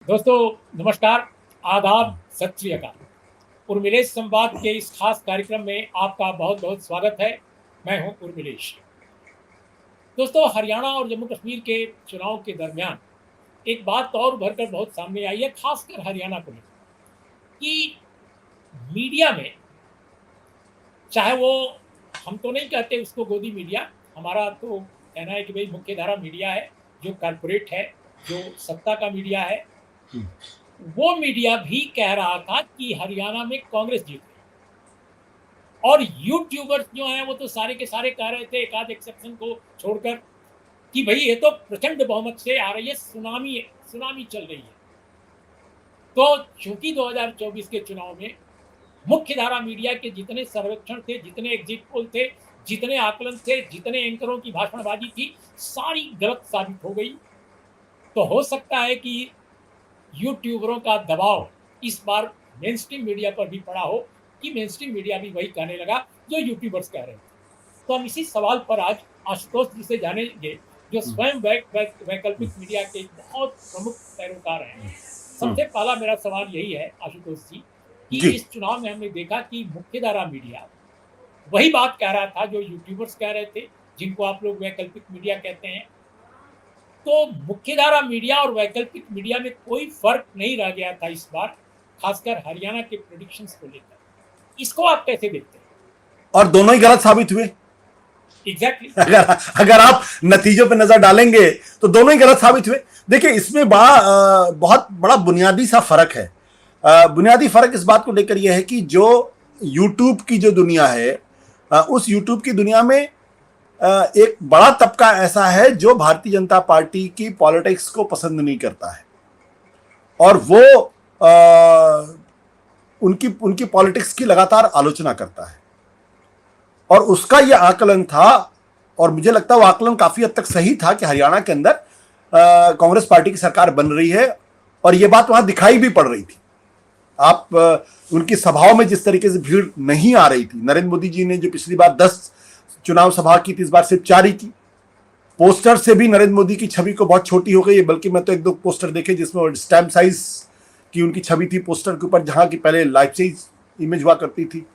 दोस्तों नमस्कार, आदाब, सत श्री अकाल। उर्मिलेश संवाद के इस खास कार्यक्रम में आपका बहुत बहुत स्वागत है। मैं हूं उर्मिलेश। दोस्तों, हरियाणा और जम्मू कश्मीर के चुनाव के दरमियान एक बात और उभर कर बहुत सामने आई है, खासकर हरियाणा को लेकर, कि मीडिया में, चाहे वो, हम तो नहीं कहते उसको गोदी मीडिया, हमारा तो कहना है कि भाई मुख्य धारा मीडिया है, जो कॉरपोरेट है, जो सत्ता का मीडिया है, वो मीडिया भी कह रहा था कि हरियाणा में कांग्रेस जीत गई। और यूट्यूबर्स जो हैं वो तो सारे के सारे कह रहे थे, एक आध एक्सेप्शन को छोड़कर, कि भाई ये तो प्रचंड बहुमत से आ रही है, सुनामी चल रही है। तो चूंकि 2024 के चुनाव में मुख्य धारा मीडिया के जितने सर्वेक्षण थे, जितने एग्जिट पोल थे, जितने आकलन थे, जितने एंकरों की भाषणबाजी थी, सारी गलत साबित हो गई। तो हो सकता है कि यूट्यूबरों का दबाव इस बार मेन स्ट्रीम मीडिया पर भी पड़ा हो, कि मेन स्ट्रीम मीडिया भी वही कहने लगा जो यूट्यूबर्स कह रहे थे। तो हम इसी सवाल पर आज आशुतोष जी से जानेंगे, जो स्वयं वैकल्पिक मीडिया के बहुत प्रमुख पैरोकार हैं। सबसे पहला मेरा सवाल यही है आशुतोष जी, कि इस चुनाव में हमने देखा कि मुख्यधारा मीडिया वही बात कह रहा था जो यूट्यूबर्स कह रहे थे, जिनको आप लोग वैकल्पिक मीडिया कहते हैं। तो मुख्यधारा मीडिया और वैकल्पिक मीडिया में कोई फर्क नहीं रह गया था इस बार, खासकर हरियाणा के प्रेडिक्शंस को लेकर। इसको आप कैसे देखते हैं? और दोनों ही गलत साबित हुए। एग्जैक्टली। अगर आप नतीजों पर नजर डालेंगे तो दोनों ही गलत साबित हुए। देखिए, इसमें बहुत बड़ा बुनियादी सा फर्क है। बुनियादी फर्क इस बात को लेकर यह है कि जो यूट्यूब की जो दुनिया है, उस यूट्यूब की दुनिया में एक बड़ा तबका ऐसा है जो भारतीय जनता पार्टी की पॉलिटिक्स को पसंद नहीं करता है, और वो उनकी पॉलिटिक्स की लगातार आलोचना करता है। और उसका यह आकलन था, और मुझे लगता है वो आकलन काफी हद तक सही था, कि हरियाणा के अंदर कांग्रेस पार्टी की सरकार बन रही है, और यह बात वहां दिखाई भी पड़ रही थी। आप उनकी सभाओं में जिस तरीके से भीड़ नहीं आ रही थी, नरेंद्र मोदी जी ने जो पिछली बार 10 चुनाव सभा की थी, इस बार सिर्फ 4 ही की। पोस्टर से भी नरेंद्र मोदी की छवि को बहुत छोटी हो गई है, बल्कि मैं तो 1-2 पोस्टर देखे जिसमें स्टैम्प साइज की उनकी छवि थी पोस्टर के ऊपर, जहां की पहले लाइफ साइज इमेज हुआ करती थी।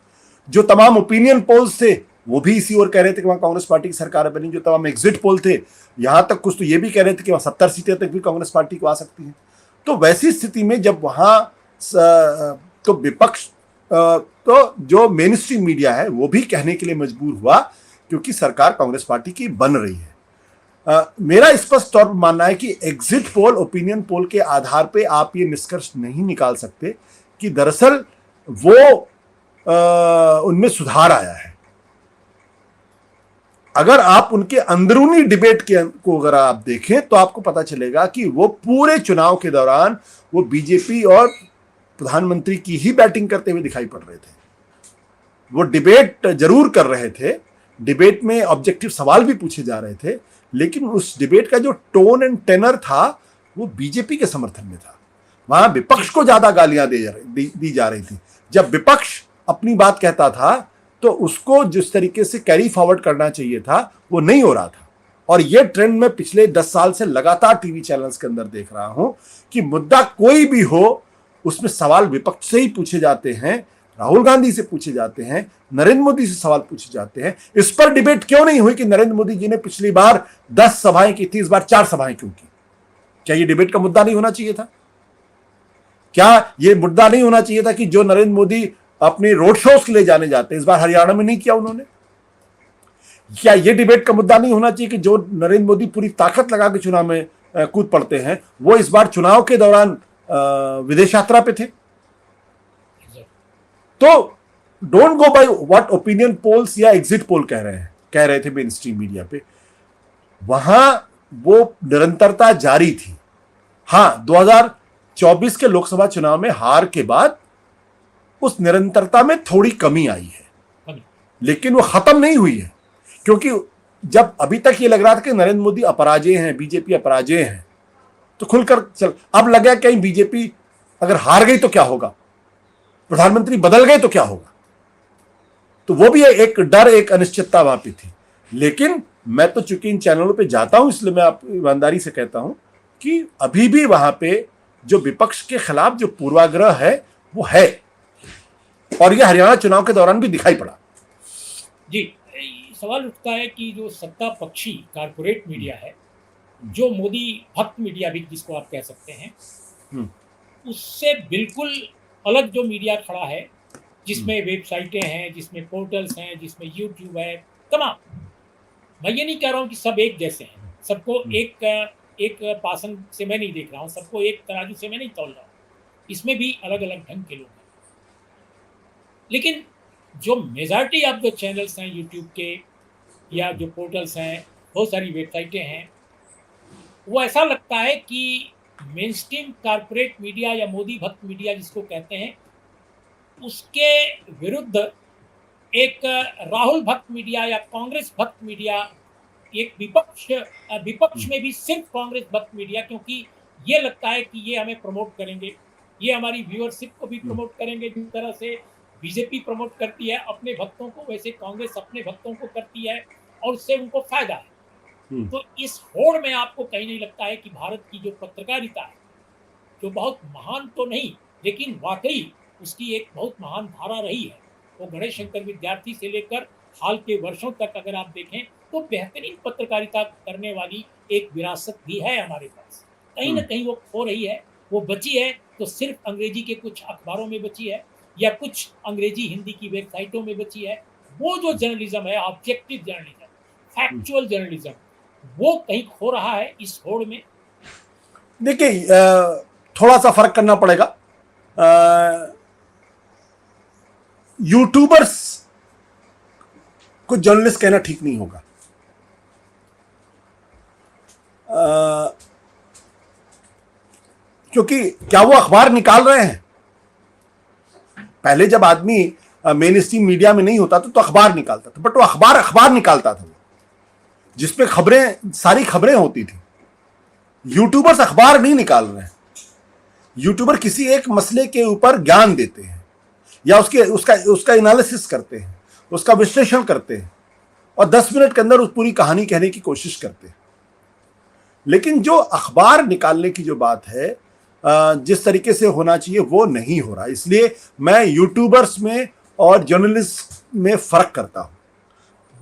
जो तमाम ओपिनियन पोल्स थे वो भी इसी ओर कह रहे थे कि वहां कांग्रेस पार्टी की सरकार बनी। जो तमाम एग्जिट पोल थे, यहां तक कुछ तो ये भी कह रहे थे कि वहां 70 सीटें तक भी कांग्रेस पार्टी को आ सकती है। तो वैसी स्थिति में जब वहां तो विपक्ष, तो जो मेन स्ट्रीम मीडिया है वो भी कहने के लिए मजबूर हुआ, क्योंकि सरकार कांग्रेस पार्टी की बन रही है। मेरा स्पष्ट तौर पर मानना है कि एग्जिट पोल, ओपिनियन पोल के आधार पे आप ये निष्कर्ष नहीं निकाल सकते कि दरअसल वो उनमें सुधार आया है। अगर आप उनके अंदरूनी डिबेट को अगर आप देखें तो आपको पता चलेगा कि वो पूरे चुनाव के दौरान वो बीजेपी और प्रधानमंत्री की ही बैटिंग करते हुए दिखाई पड़ रहे थे। वो डिबेट जरूर कर रहे थे, डिबेट में ऑब्जेक्टिव सवाल भी पूछे जा रहे थे, लेकिन उस डिबेट का जो टोन एंड टेनर था वो बीजेपी के समर्थन में था। वहां विपक्ष को ज्यादा गालियां दी जा रही थी। जब विपक्ष अपनी बात कहता था तो उसको जिस तरीके से कैरी फॉरवर्ड करना चाहिए था वो नहीं हो रहा था। और ये ट्रेंड मैं पिछले 10 साल से लगातार टीवी चैनल्स के अंदर देख रहा हूं कि मुद्दा कोई भी हो, उसमें सवाल विपक्ष से ही पूछे जाते हैं, राहुल गांधी से पूछे जाते हैं, नरेंद्र मोदी से सवाल पूछे जाते हैं। इस पर डिबेट क्यों नहीं हुई कि नरेंद्र मोदी जी ने पिछली बार 10 सभाएं की थी, इस बार 4 सभाएं क्यों की? क्या ये डिबेट का मुद्दा नहीं होना चाहिए था? क्या ये मुद्दा नहीं होना चाहिए था कि जो नरेंद्र मोदी अपने रोड शोज के लिए जाने जाते हैं, इस बार हरियाणा में नहीं किया उन्होंने? क्या ये डिबेट का मुद्दा नहीं होना चाहिए कि जो नरेंद्र मोदी पूरी ताकत लगा के चुनाव में कूद पड़ते हैं, वो इस बार चुनाव के दौरान विदेश यात्रा पे थे? तो don't go by what opinion polls या एग्जिट पोल कह रहे थे मेन स्ट्रीम मीडिया पे। वहां वो निरंतरता जारी थी। हां, 2024 के लोकसभा चुनाव में हार के बाद उस निरंतरता में थोड़ी कमी आई है, लेकिन वो खत्म नहीं हुई है। क्योंकि जब अभी तक ये लग रहा था कि नरेंद्र मोदी अपराजय हैं, बीजेपी अपराजय हैं, तो खुलकर चल, अब लगा कहीं बीजेपी अगर हार गई तो क्या होगा, प्रधानमंत्री बदल गए तो क्या होगा। तो वो भी एक डर, एक अनिश्चितता वहां पे थी। लेकिन मैं तो चूंकि इन चैनलों पे जाता हूं, इसलिए मैं आप ईमानदारी से कहता हूं कि अभी भी वहां पे जो विपक्ष के खिलाफ जो पूर्वाग्रह है वो है, और ये हरियाणा चुनाव के दौरान भी दिखाई पड़ा। जी, सवाल उठता है कि जो सत्ता पक्षी कारपोरेट मीडिया है, जो मोदी भक्त मीडिया भी जिसको आप कह सकते हैं, उससे बिल्कुल अलग जो मीडिया खड़ा है, जिसमें वेबसाइटें हैं, जिसमें पोर्टल्स हैं, जिसमें यूट्यूब है, तमाम। मैं ये नहीं कह रहा हूँ कि सब एक जैसे हैं, सबको एक पासन से मैं नहीं देख रहा हूँ, सबको एक तराजू से मैं नहीं तौल रहा हूँ, इसमें भी अलग अलग ढंग के लोग हैं। लेकिन जो मेजॉरिटी ऑफ जो चैनल्स हैं यूट्यूब के या जो पोर्टल्स हैं, बहुत सारी वेबसाइटें हैं, वो ऐसा लगता है कि मेन स्ट्रीम कारपोरेट मीडिया या मोदी भक्त मीडिया जिसको कहते हैं, उसके विरुद्ध एक राहुल भक्त मीडिया या कांग्रेस भक्त मीडिया, एक विपक्ष में भी सिर्फ कांग्रेस भक्त मीडिया, क्योंकि ये लगता है कि ये हमें प्रमोट करेंगे, ये हमारी व्यूअरशिप को भी प्रमोट करेंगे। जिस तरह से बीजेपी प्रमोट करती है अपने भक्तों को, वैसे कांग्रेस अपने भक्तों को करती है और उससे उनको फायदा है। तो इस होड़ में आपको कहीं नहीं लगता है कि भारत की जो पत्रकारिता है, जो बहुत महान तो नहीं लेकिन वाकई उसकी एक बहुत महान धारा रही है, वो गणेश शंकर विद्यार्थी से लेकर हाल के वर्षों तक अगर आप देखें तो बेहतरीन पत्रकारिता करने वाली एक विरासत भी है हमारे पास। कहीं ना कहीं वो खो रही है, वो बची है तो सिर्फ अंग्रेजी के कुछ अखबारों में बची है या कुछ अंग्रेजी हिंदी की वेबसाइटों में बची है। वो जो जर्नलिज्म है, ऑब्जेक्टिव जर्नलिज्म, फैक्चुअल जर्नलिज्म, वो कहीं खो रहा है इस होड़ में। देखिए, थोड़ा सा फर्क करना पड़ेगा। यूट्यूबर्स को जर्नलिस्ट कहना ठीक नहीं होगा। क्योंकि क्या वो अखबार निकाल रहे हैं? पहले जब आदमी मेन स्ट्रीम मीडिया में नहीं होता था तो अखबार निकालता था, बट वो अखबार निकालता था जिसपे खबरें, सारी खबरें होती थी। यूट्यूबर्स अखबार नहीं निकाल रहे हैं। यूट्यूबर किसी एक मसले के ऊपर ज्ञान देते हैं या उसका एनालिसिस करते हैं, उसका विश्लेषण करते हैं और 10 मिनट के अंदर उस पूरी कहानी कहने की कोशिश करते हैं। लेकिन जो अखबार निकालने की जो बात है, जिस तरीके से होना चाहिए वो नहीं हो रहा। इसलिए मैं यूट्यूबर्स में और जर्नलिस्ट में फर्क करता हूं।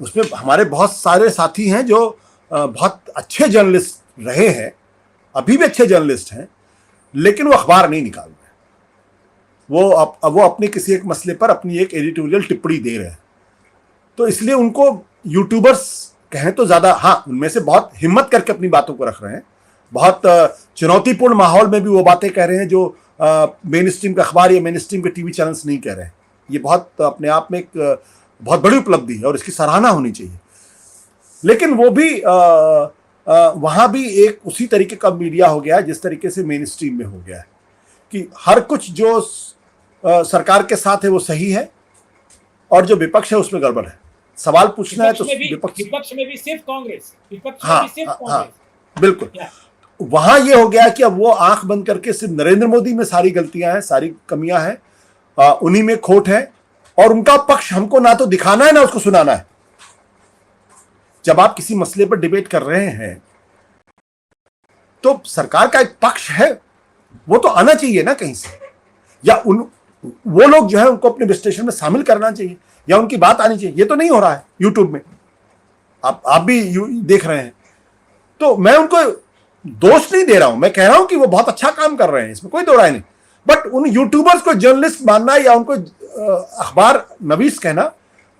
उसमें हमारे बहुत सारे साथी हैं जो बहुत अच्छे जर्नलिस्ट रहे हैं, अभी भी अच्छे जर्नलिस्ट हैं, लेकिन वो अखबार नहीं निकाल रहे। वो अपने किसी एक मसले पर अपनी एक एडिटोरियल टिप्पणी दे रहे हैं। तो इसलिए उनको यूट्यूबर्स कहें तो ज्यादा, हाँ, उनमें से बहुत हिम्मत करके अपनी बातों को रख रहे हैं, बहुत चुनौतीपूर्ण माहौल में भी वो बातें कह रहे हैं जो मेन स्ट्रीम के अखबार या मेन स्ट्रीम के टीवी चैनल्स नहीं कह रहे हैं। ये बहुत अपने आप में एक बहुत बड़ी उपलब्धि है और इसकी सराहना होनी चाहिए। लेकिन वो भी वहां भी एक उसी तरीके का मीडिया हो गया है जिस तरीके से मेन स्ट्रीम में हो गया है कि हर कुछ जो सरकार के साथ है वो सही है और जो विपक्ष है उसमें गड़बड़ है। सवाल पूछना है तो विपक्ष में भी सिर्फ कांग्रेस, हाँ, बिल्कुल। वहां ये हो गया कि अब वो आंख बंद करके सिर्फ नरेंद्र मोदी में सारी गलतियां हैं, सारी कमियां हैं, उन्हीं में खोट है और उनका पक्ष हमको ना तो दिखाना है ना उसको सुनाना है। जब आप किसी मसले पर डिबेट कर रहे हैं तो सरकार का एक पक्ष है, वो तो आना चाहिए ना कहीं से, या वो लोग जो है उनको अपने विश्लेषण में शामिल करना चाहिए या उनकी बात आनी चाहिए। ये तो नहीं हो रहा है यूट्यूब में, आप भी देख रहे हैं। तो मैं उनको दोष नहीं दे रहा हूं, मैं कह रहा हूं कि वो बहुत अच्छा काम कर रहे हैं, इसमें कोई दो राय नहीं। बट उन यूट्यूबर्स को जर्नलिस्ट मानना या उनको अखबार नवीस कहना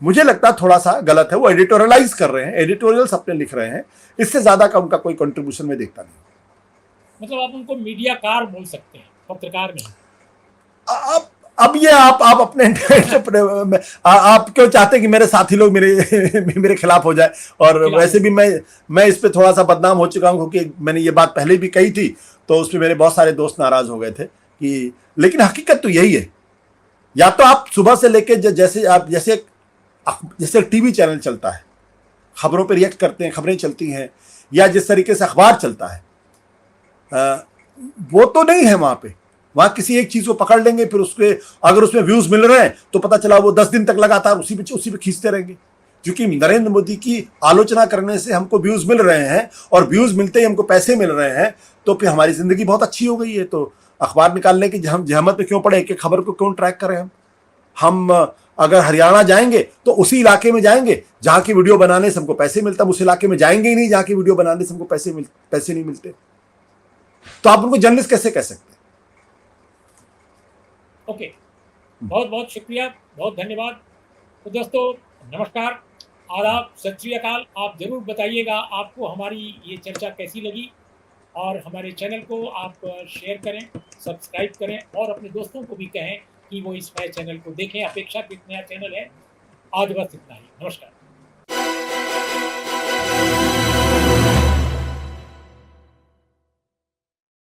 मुझे लगता है थोड़ा सा गलत है। वो एडिटोरियलाइज कर रहे हैं, एडिटोरियल्स अपने लिख रहे हैं, इससे ज्यादा का उनका कोई कंट्रीब्यूशन में देखता नहीं। मतलब आप उनको मीडियाकार बोल सकते हैं, पत्रकार नहीं। अब ये आप अपने आप क्यों चाहते कि मेरे साथी लोग मेरे खिलाफ हो जाए? और वैसे भी मैं इस पे थोड़ा सा बदनाम हो चुका हूं क्योंकि मैंने ये बात पहले भी कही थी, तो उसमें मेरे बहुत सारे दोस्त नाराज हो गए थे कि, लेकिन हकीकत तो यही है। या तो आप सुबह से लेके जैसे टीवी चैनल चलता है, खबरों पर रिएक्ट करते हैं, खबरें चलती हैं, या जिस तरीके से अखबार चलता है, वो तो नहीं है वहां किसी एक चीज को पकड़ लेंगे, फिर अगर उसमें व्यूज मिल रहे हैं तो पता चला वो 10 दिन तक लगातार उसी पे खींचते रहेंगे। क्योंकि नरेंद्र मोदी की आलोचना करने से हमको व्यूज मिल रहे हैं और व्यूज मिलते ही हमको पैसे मिल रहे हैं, तो फिर हमारी जिंदगी बहुत अच्छी हो गई है। तो अखबार निकालने की हम जहमत में क्यों पड़े, एक एक खबर को क्यों ट्रैक करें हम अगर हरियाणा जाएंगे तो उसी इलाके में जाएंगे जहां की वीडियो बनाने से हमको पैसे मिलता, उस इलाके में जाएंगे ही नहीं जहां की वीडियो बनाने से हमको पैसे नहीं मिलते। तो आप उनको जर्नलिस्ट कैसे कह सकते हैं? ओके, बहुत बहुत शुक्रिया, बहुत धन्यवाद। तो दोस्तों नमस्कार, आदाब, सत श्री अकाल। आप जरूर बताइएगा आपको हमारी ये चर्चा कैसी लगी, और हमारे चैनल को आप शेयर करें, सब्सक्राइब करें, और अपने दोस्तों को भी कहें कि वो इस नए चैनल को देखें। अपेक्षाकृत नया चैनल है। आज बस इतना ही, नमस्कार।